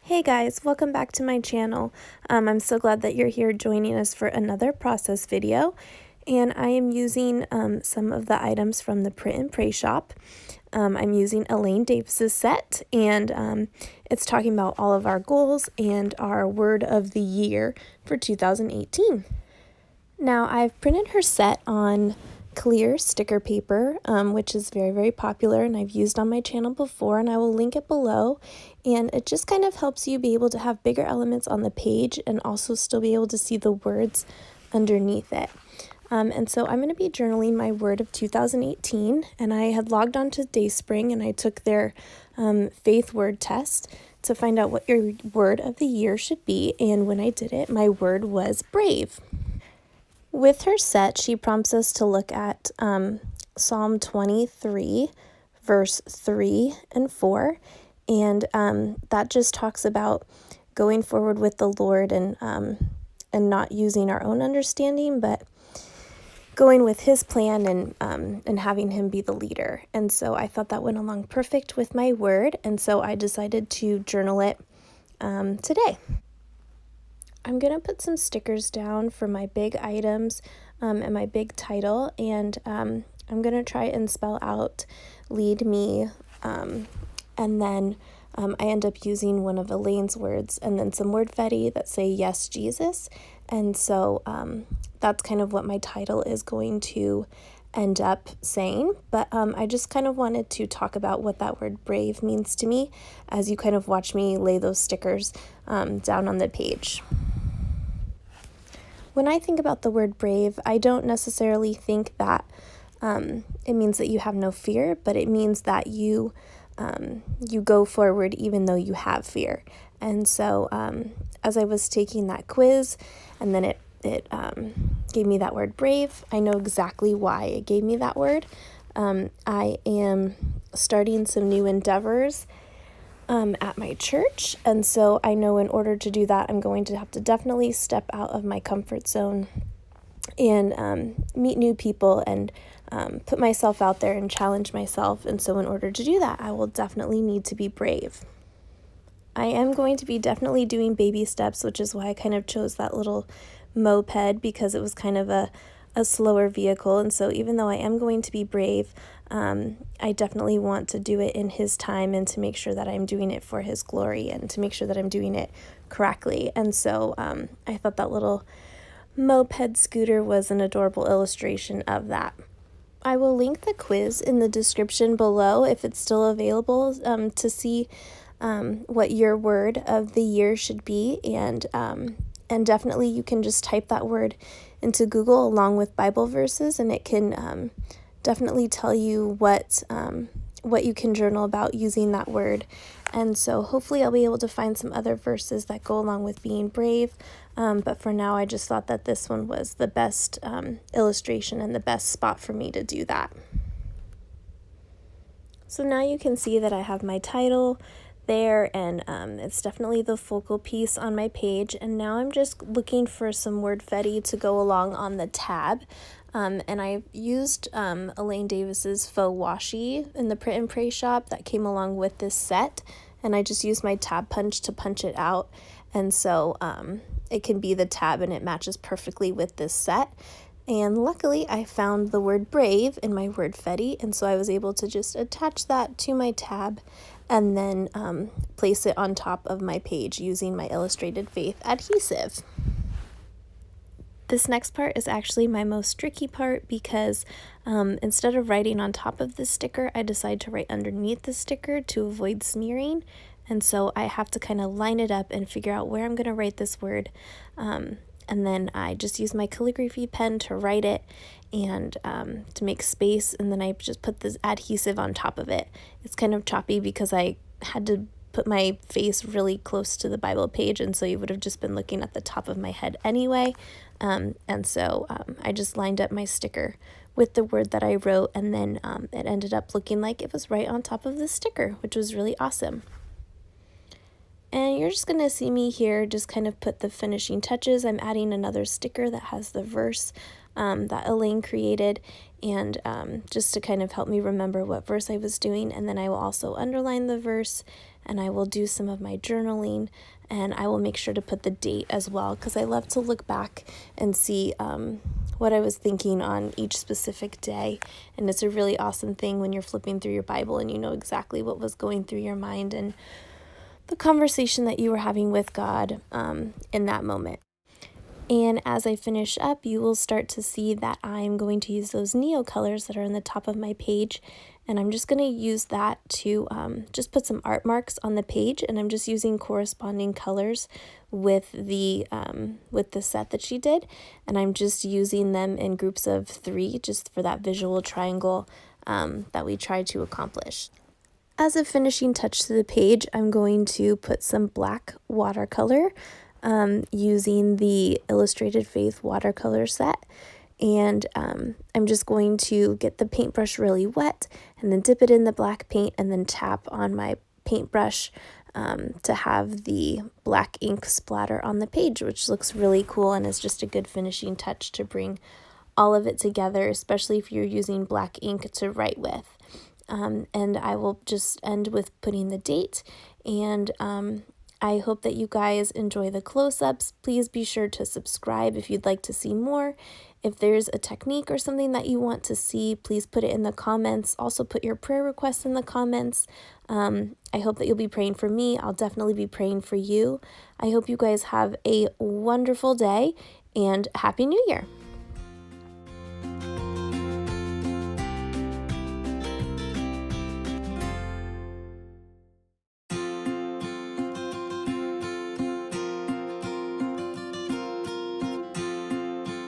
Hey guys, welcome back to my channel. I'm so glad that you're here joining us for another process video, and I am using some of the items from the Print and Pray shop. I'm using Elaine Davis's set, and it's talking about all of our goals and our word of the year for 2018. Now, I've printed her set on clear sticker paper, which is very, very popular, and I've used on my channel before, and I will link it below. And it just kind of helps you be able to have bigger elements on the page and also still be able to see the words underneath it. And so I'm going to be journaling my word of 2018, and I had logged on to Dayspring and I took their faith word test to find out what your word of the year should be, and when I did it, my word was brave. With her set, she prompts us to look at Psalm 23, verse 3 and 4, and that just talks about going forward with the Lord and not using our own understanding, but going with His plan and having Him be the leader. And so I thought that went along perfect with my word, and so I decided to journal it today. I'm going to put some stickers down for my big items and my big title, and I'm going to try and spell out lead me, and then I end up using one of Elaine's words and then some wordfetti that say yes Jesus, and so that's kind of what my title is going to end up saying, but I just kind of wanted to talk about what that word brave means to me as you kind of watch me lay those stickers down on the page. When I think about the word brave, I don't necessarily think that it means that you have no fear, but it means that you go forward even though you have fear. And so as I was taking that quiz, and then it gave me that word brave, I know exactly why it gave me that word. I am starting some new endeavors at my church, and so I know in order to do that, I'm going to have to definitely step out of my comfort zone and meet new people and put myself out there and challenge myself. And so in order to do that, I will definitely need to be brave. I am going to be definitely doing baby steps, which is why I kind of chose that little moped, because it was kind of a slower vehicle. And so even though I am going to be brave, I definitely want to do it in His time and to make sure that I'm doing it for His glory and to make sure that I'm doing it correctly. And so I thought that little moped scooter was an adorable illustration of that. I will link the quiz in the description below if it's still available to see what your word of the year should be, and definitely you can just type that word into Google along with Bible verses, and it can definitely tell you what you can journal about using that word. And so hopefully I'll be able to find some other verses that go along with being brave, but for now I just thought that this one was the best illustration and the best spot for me to do that. So now you can see that I have my title there, and it's definitely the focal piece on my page, and now I'm just looking for some wordfetti to go along on the tab, and I used Elaine Davis's faux washi in the Print and Pray shop that came along with this set, and I just used my tab punch to punch it out, and so it can be the tab and it matches perfectly with this set. And luckily I found the word brave in my wordfetti, and so I was able to just attach that to my tab and then place it on top of my page using my Illustrated Faith adhesive. This next part is actually my most tricky part because instead of writing on top of the sticker, I decide to write underneath the sticker to avoid smearing. And so I have to kind of line it up and figure out where I'm going to write this word. And then I just use my calligraphy pen to write it and to make space, and then I just put this adhesive on top of it. It's kind of choppy because I had to put my face really close to the Bible page, and so you would have just been looking at the top of my head anyway. And so I just lined up my sticker with the word that I wrote, and then it ended up looking like it was right on top of the sticker, which was really awesome. And you're just going to see me here just kind of put the finishing touches. I'm adding another sticker that has the verse that Elaine created, and just to kind of help me remember what verse I was doing. And then I will also underline the verse and I will do some of my journaling, and I will make sure to put the date as well, because I love to look back and see what I was thinking on each specific day. And it's a really awesome thing when you're flipping through your Bible and you know exactly what was going through your mind and the conversation that you were having with God in that moment. And as I finish up, you will start to see that I'm going to use those neo colors that are on the top of my page. And I'm just going to use that to just put some art marks on the page. And I'm just using corresponding colors with the set that she did. And I'm just using them in groups of 3 just for that visual triangle that we tried to accomplish. As a finishing touch to the page, I'm going to put some black watercolor using the Illustrated Faith watercolor set. And I'm just going to get the paintbrush really wet and then dip it in the black paint and then tap on my paintbrush to have the black ink splatter on the page, which looks really cool and is just a good finishing touch to bring all of it together, especially if you're using black ink to write with. And I will just end with putting the date, and I hope that you guys enjoy the close-ups. Please be sure to subscribe if you'd like to see more. If there's a technique or something that you want to see, please put it in the comments. Also put your prayer requests in the comments. I hope that you'll be praying for me. I'll definitely be praying for you. I hope you guys have a wonderful day, and Happy New Year.